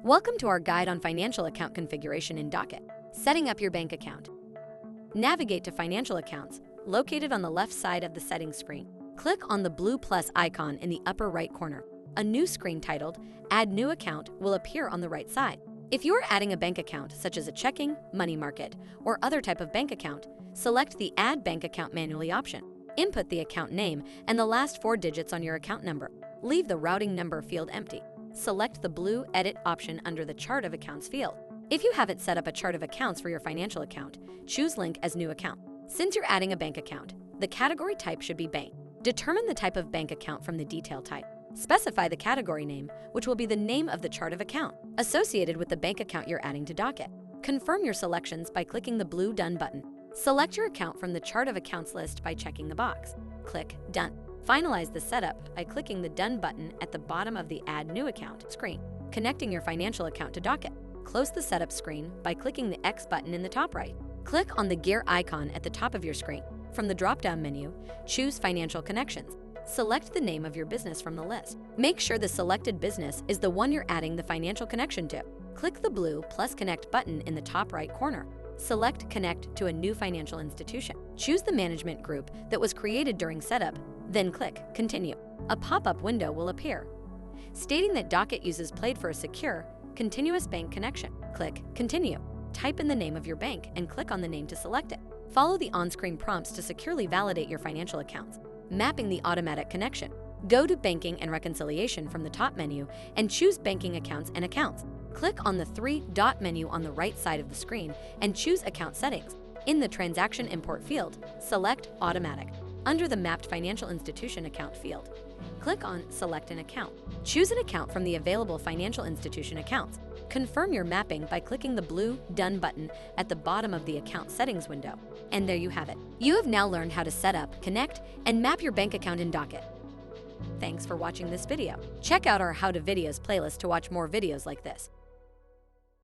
Welcome to our guide on financial account configuration in Docyt. Setting up your bank account. Navigate to Financial Accounts, located on the left side of the settings screen. Click on the blue plus icon in the upper right corner. A new screen titled Add New Account will appear on the right side. If you are adding a bank account, such as a checking, money market, or other type of bank account, select the Add Bank Account Manually option. Input the account name and the last 4 digits on your account number. Leave the routing number field empty. Select the blue Edit option under the Chart of Accounts field. If you haven't set up a chart of accounts for your financial account, choose Link as New Account. Since you're adding a bank account, the category type should be Bank. Determine the type of bank account from the detail type. Specify the category name, which will be the name of the chart of account associated with the bank account you're adding to Docyt. Confirm your selections by clicking the blue Done button. Select your account from the Chart of Accounts list by checking the box. Click Done. Finalize the setup by clicking the Done button at the bottom of the Add New Account screen, connecting your financial account to Docyt. Close the setup screen by clicking the X button in the top right. Click on the gear icon at the top of your screen. From the drop-down menu, choose Financial Connections. Select the name of your business from the list. Make sure the selected business is the one you're adding the financial connection to. Click the blue plus Connect button in the top right corner. Select Connect to a new financial institution. Choose the management group that was created during setup, then click Continue. A pop-up window will appear, stating that Docyt uses Played for a secure, continuous bank connection. Click Continue. Type in the name of your bank and click on the name to select it. Follow the on-screen prompts to securely validate your financial accounts. Mapping the automatic connection. Go to Banking and Reconciliation from the top menu and choose Banking Accounts and Accounts. Click on the 3-dot menu on the right side of the screen and choose Account Settings. In the Transaction Import field, select Automatic. Under the Mapped Financial Institution Account field, click on Select an Account. Choose an account from the available financial institution accounts. Confirm your mapping by clicking the blue Done button at the bottom of the Account Settings window. And there you have it. You have now learned how to set up, connect, and map your bank account in Docyt. Thanks for watching this video. Check out our How to Videos playlist to watch more videos like this.